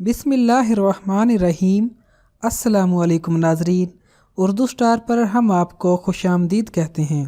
बिस्मिल्लाहिर्रहमानिर्रहीम। अस्सलामुअलैकुम नाज़रीन, उर्दू स्टार पर हम आपको खुशामदीद कहते हैं।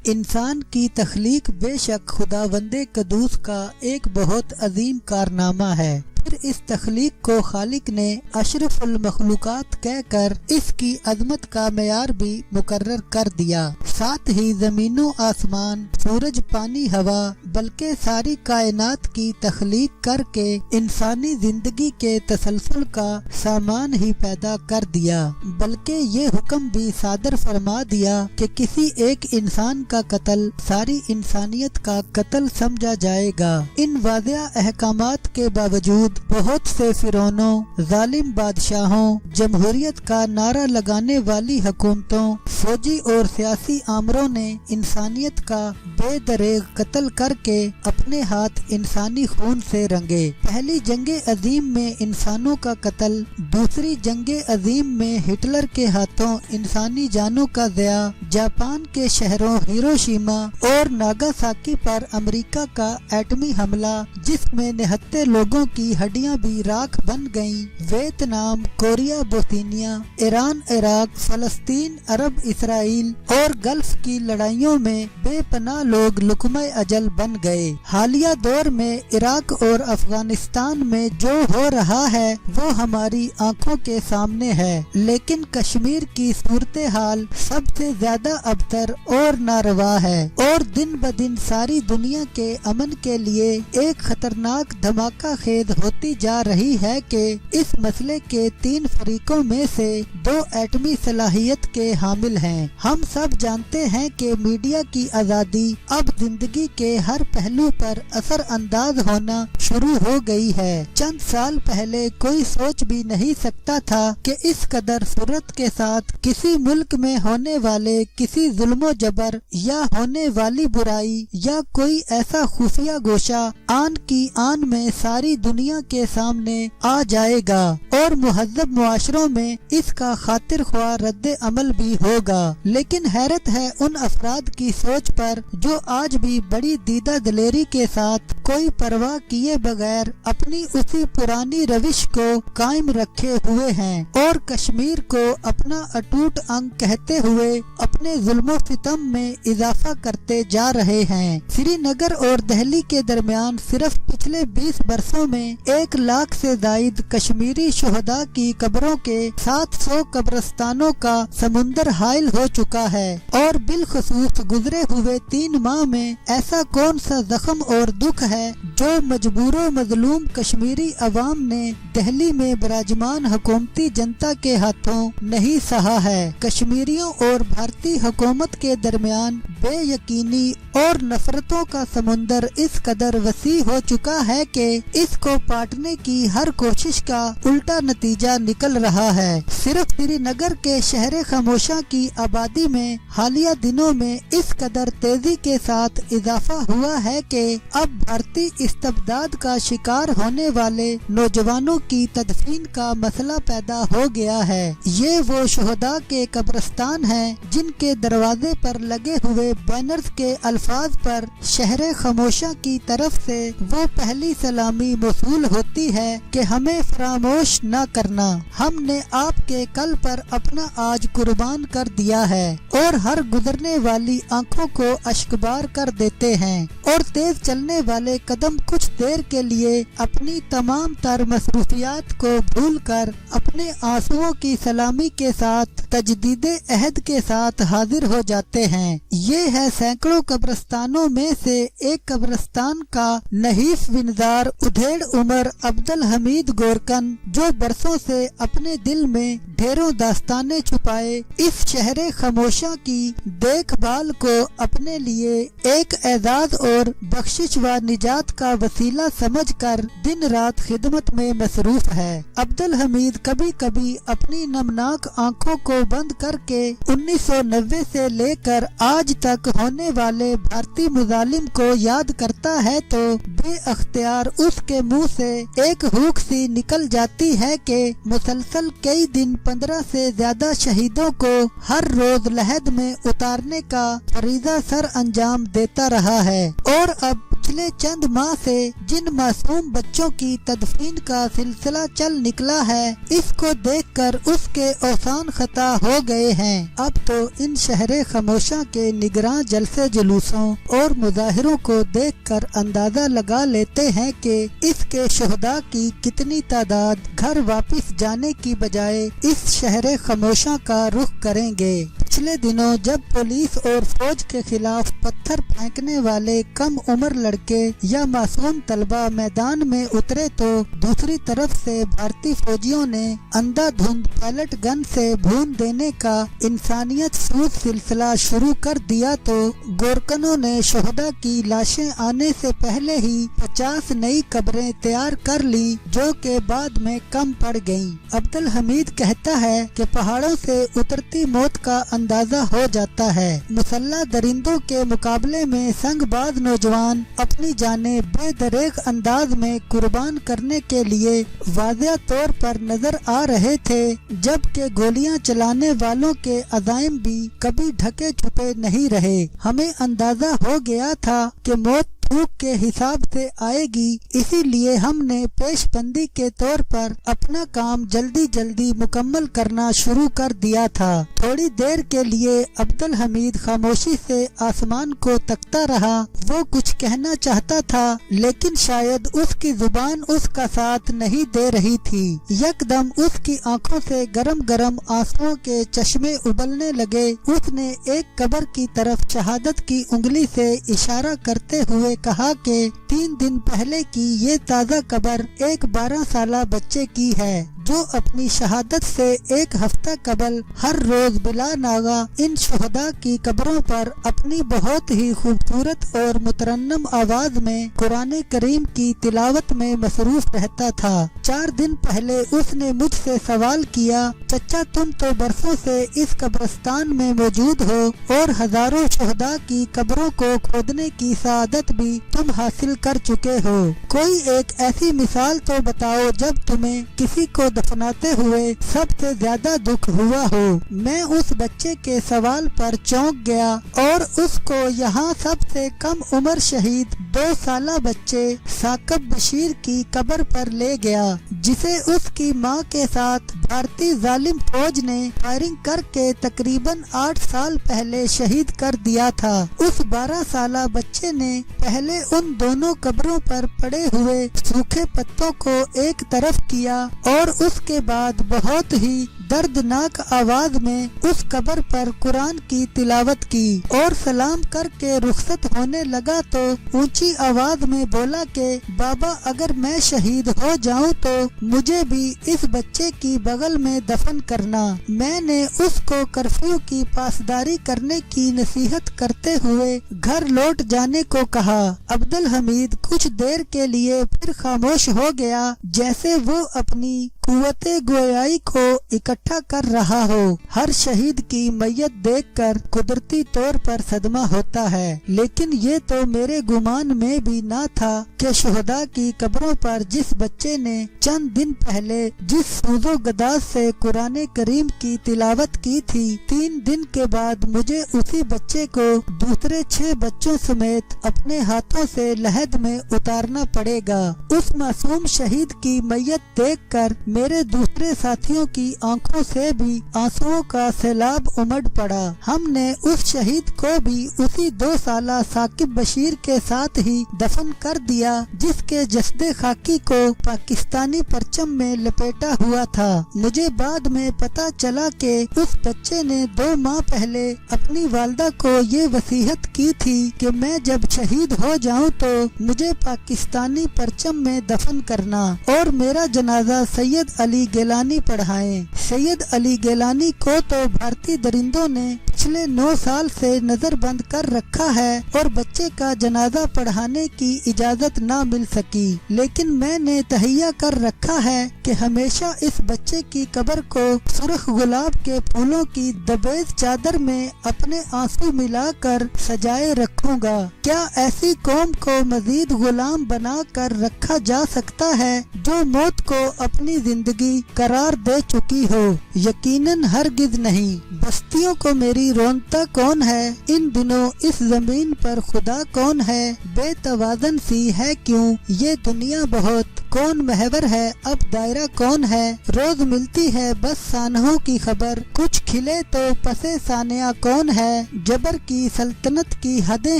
इंसान की तख्लीक बेशक खुदावंदे कदूस का एक बहुत अजीम कारनामा है। फिर इस तख्लीक को खालिक ने अशरफुल मखलूकात कहकर इसकी अजमत का मेयार भी मुकर्रर कर दिया। साथ ही जमीनों आसमान, सूरज, पानी, हवा बल्कि सारी कायनात की तख्लीक करके इंसानी जिंदगी के तसलसल का सामान ही पैदा कर दिया। बल्कि ये हुक्म भी सादर फरमा दिया कि किसी एक इंसान का कत्ल सारी इंसानियत का कत्ल समझा जाएगा। इन वाज़िह अहकामात के बावजूद बहुत से फिरौनों, जालिम बादशाहों, जमहूरियत का नारा लगाने वाली हुकूमतों, फौजी और सियासी आमरों ने इंसानियत का बेदरेग कत्ल करके अपने हाथ इंसानी खून से रंगे। पहली जंग अजीम में इंसानों का कत्ल, दूसरी जंग अजीम में हिटलर के हाथों इंसानी जानों का ज़िया, जापान के शहरों हिरोशिमा और नागासाकी पर अमेरिका का एटमी हमला जिसमें निहत्ते लोगों की हड्डियां भी राख बन गईं, Vietnam, Korea, Bosnia, Iran, Iraq, फलस्तीन, अरब, इसराइल और गल्फ की लड़ाइयों में बेपनाह लोग लुक़्मा अजल बन गए। हालिया दौर में इराक और अफगानिस्तान में जो हो रहा है वो हमारी आंखों के सामने है, लेकिन कश्मीर की सूरत हाल सबसे ज्यादा अबतर और नारवा है और दिन ब दिन सारी दुनिया के अमन के लिए एक खतरनाक धमाका खेज होती जा रही है कि इस मसले के 3 फरीकों में से 2 एटमी सलाहियत के हामिल हैं। हम सब जानते हैं कि मीडिया की आज़ादी अब जिंदगी के हर पहलू पर असर अंदाज होना शुरू हो गई है। चंद साल पहले कोई सोच भी नहीं सकता था कि इस कदर फुर्रत के साथ किसी मुल्क में होने वाले किसी जुल्म जबर या होने वाली बुराई या कोई ऐसा खुफिया गोशा आन की आन में सारी दुनिया के सामने आ जाएगा और मुहज़्ज़ब मुआशरों में इसका खातिर ख्वाह रद्द अमल भी होगा। लेकिन हैरत है उन अफराद की सोच पर जो आज भी बड़ी दीदा दिलेरी के साथ कोई परवाह किए बगैर अपनी उसी पुरानी रविश को कायम रखे हुए हैं और कश्मीर को अपना अटूट अंग कहते हुए अपने जुल्म सितम में इजाफा करते जा रहे हैं। श्रीनगर और दिल्ली के दरमियान सिर्फ पिछले 20 बरसों में 1 लाख से जायद कश्मीरी शुहदा की कब्रों के 700 कब्रिस्तानों का समुंदर हायल हो चुका है और बिलखसूस गुजरे हुए 3 माह में ऐसा कौन सा जख्म और दुख है जो मजबूरो मजलूम कश्मीरी अवाम ने दिल्ली में विराजमान हुकूमती जनता के हाथों नहीं सहा है। कश्मीरियों और भारतीय हुकूमत के दरमियान बेयकीनी और नफरतों का समुंदर इस कदर वसी हो चुका है कि इसको पाटने की हर कोशिश का उल्टा नतीजा निकल रहा है। सिर्फ श्रीनगर के शहर खामोशा की आबादी में हालिया दिनों में इस कदर तेजी के साथ इजाफा हुआ है कि अब भारतीय इस्तबदाद का शिकार होने वाले नौजवानों की तदफीन का मसला पैदा हो गया है। ये वो शुहदा के कब्रिस्तान हैं जिनके दरवाजे पर लगे हुए बैनर्स के अल्फाज पर शहर खामोशा की तरफ से वो पहली सलामी मौसूल होती है कि हमें फरामोश न करना, हमने आपके कल पर अपना आज कुर्बान कर दिया है और हर गुजरने वाली आंखों को अश्कबार कर देते हैं और तेज चलने वाले कदम कुछ देर के लिए अपनी तमाम तर मसरूफियात को भूलकर अपने आंसुओं की सलामी के साथ तजदीदे अहद के साथ हाजिर हो जाते हैं। ये है सैकड़ों कब्रिस्तानों में से एक कब्रिस्तान का नहीफ विनजार उधेड़ उमर अब्दुल हमीद गोरकन, जो बरसों से अपने दिल में ढेरों दास्तानें छुपाए इस शहर खामोशा की देखभाल को अपने लिए एक एजाज और बख्शिश व निजात का वसीला समझकर दिन रात खिदमत में मसरूफ है। अब्दुल हमीद कभी कभी अपनी नमनाक आंखों को बंद करके 1990 से लेकर आज तक होने वाले भारतीय मुजालिम को याद करता है तो बेअख्तियार उसके मुंह से एक हुक सी निकल जाती है कि मुसलसल कई दिन 15 से ज्यादा शहीदों को हर रोज लहद में उतारने का फरीजा सर अंजाम देता रहा है, और अब पिछले चंद माह से जिन मासूम बच्चों की तदफीन का सिलसिला चल निकला है, इसको देखकर उसके औसान खता हो गए हैं। अब तो इन शहरे खामोशा के निगरान जलसे जुलूसों और मुजाहिरों को देखकर अंदाजा लगा लेते हैं कि इसके शुहदा की कितनी तादाद घर वापस जाने की बजाय इस शहरे खामोशा का रुख करेंगे। पिछले दिनों जब पुलिस और फौज के खिलाफ पत्थर फेंकने वाले कम उम्र लड़के या मासूम तलबा मैदान में उतरे, तो दूसरी तरफ से भारतीय फौजियों ने अंधाधुंध पैलेट गन से भून देने का इंसानियत सूद सिलसिला शुरू कर दिया, तो गोरकनों ने शोहदा की लाशें आने से पहले ही 50 नई कब्रें तैयार कर ली, जो के बाद में कम पड़ गईं। अब्दुल हमीद कहता है कि पहाड़ों से उतरती मौत का अंदाजा हो जाता है। मुसल्ला दरिंदों के मुकाबले में संगबाज नौजवान अपनी जानें बेदरेग अंदाज में कुर्बान करने के लिए वाज़िह तौर पर नजर आ रहे थे, जबकि गोलियां चलाने वालों के अज़ाइम भी कभी ढके छुपे नहीं रहे। हमें अंदाजा हो गया था कि मौत भूख के हिसाब से आएगी, इसीलिए हमने पेशबंदी के तौर पर अपना काम जल्दी जल्दी मुकम्मल करना शुरू कर दिया था। थोड़ी देर के लिए अब्दुल हमीद खामोशी से आसमान को तकता रहा। वो कुछ कहना चाहता था, लेकिन शायद उसकी जुबान उसका साथ नहीं दे रही थी। यकदम उसकी आंखों से गरम गरम आंसुओं के चश्मे उबलने लगे। उसने एक कब्र की तरफ शहादत की उंगली से इशारा करते हुए कहा कि 3 दिन पहले की ये ताज़ा कब्र एक 12 साला बच्चे की है, जो अपनी शहादत से एक हफ्ता कबल हर रोज बिला नागा इन शुहदा की कब्रों पर अपनी बहुत ही खूबसूरत और मुतरन्नम आवाज में कुरान करीम की तिलावत में मसरूफ रहता था। 4 दिन पहले उसने मुझसे सवाल किया, चचा तुम तो बरसों से इस कब्रिस्तान में मौजूद हो और हजारों शुहदा की कब्रों को खोदने की सआदत भी तुम हासिल कर चुके हो। कोई एक ऐसी मिसाल तो बताओ जब तुम्हें किसी को दफनाते हुए सबसे ज्यादा दुख हुआ हो। मैं उस बच्चे के सवाल पर चौंक गया और उसको यहाँ सबसे कम उम्र शहीद 2 साला बच्चे साकिब बशीर की कब्र पर ले गया, जिसे उसकी माँ के साथ भारतीय जालिम फौज ने फायरिंग करके तकरीबन 8 साल पहले शहीद कर दिया था। उस 12 साला बच्चे ने पहले उन दोनों कब्रों पर पड़े हुए सूखे पत्तों को एक तरफ किया और उसके बाद बहुत ही दर्दनाक आवाज में उस कब्र पर कुरान की तिलावत की और सलाम करके रुखसत होने लगा, तो ऊंची आवाज में बोला कि बाबा अगर मैं शहीद हो जाऊं तो मुझे भी इस बच्चे की बगल में दफन करना। मैंने उसको कर्फ्यू की पासदारी करने की नसीहत करते हुए घर लौट जाने को कहा। अब्दुल हमीद कुछ देर के लिए फिर खामोश हो गया, जैसे वो अपनी कुव्वते गोयाई को इकट्ठा कर रहा हो। हर शहीद की मैयत देखकर कुदरती तौर पर सदमा होता है, लेकिन ये तो मेरे गुमान में भी ना था कि शुहदा की कब्रों पर जिस बच्चे ने चंद दिन पहले जिस सूजो गदाज से कुरान करीम की तिलावत की थी, 3 दिन के बाद मुझे उसी बच्चे को दूसरे 6 बच्चों समेत अपने हाथों से लहद में उतारना पड़ेगा। उस मासूम शहीद की मैयत देखकर मेरे दूसरे साथियों की आंखों से भी आंसुओं का सैलाब उमड़ पड़ा। हमने उस शहीद को भी उसी 2 साला साकिब बशीर के साथ ही दफन कर दिया, जिसके जस्दे खाकी को पाकिस्तानी परचम में लपेटा हुआ था। मुझे बाद में पता चला कि उस बच्चे ने 2 माह पहले अपनी वालदा को ये वसीयत की थी कि मैं जब शहीद हो जाऊं तो मुझे पाकिस्तानी परचम में दफन करना और मेरा जनाजा सैयद अली गिलानी पढ़ाएं। सैयद अली गिलानी को तो भारतीय दरिंदों ने पिछले 9 साल से नजर बंद कर रखा है और बच्चे का जनाजा पढ़ाने की इजाजत ना मिल सकी, लेकिन मैंने तहैया कर रखा है कि हमेशा इस बच्चे की कब्र को सुर्ख गुलाब के फूलों की दबेज चादर में अपने आंसू मिलाकर सजाए रखूंगा। क्या ऐसी कौम को मजीद गुलाम बना कर रखा जा सकता है जो मौत को अपनी जिंदगी करार दे चुकी हो? यकीनन हरगिज नहीं। बस्तियों को मेरी रोनता कौन है? इन दिनों इस जमीन पर खुदा कौन है? बेतवाजन सी है क्यों ये दुनिया बहुत, कौन महवर है अब दायरा कौन है? रोज मिलती है बस सानहों की खबर, कुछ खिले तो पसे सानिया कौन है? जबर की सल्तनत की हदें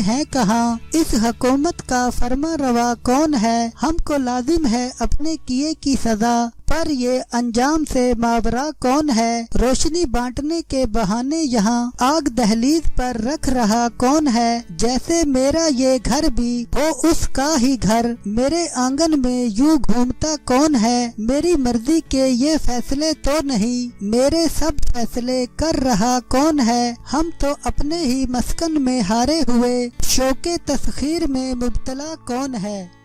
हैं कहाँ? इस हुकूमत का फरमा रवा कौन है? हमको लाजिम है अपने किए की सजा, पर ये अंजाम से मावरा कौन है? रोशनी बांटने के बहाने यहाँ आग दहलीज पर रख रहा कौन है? जैसे मेरा ये घर भी हो उसका ही घर, मेरे आंगन में यूं घूमता कौन है? मेरी मर्जी के ये फैसले तो नहीं, मेरे सब फैसले कर रहा कौन है? हम तो अपने ही मस्कन में हारे हुए, शौके तस्खीर में मुब्तला कौन है?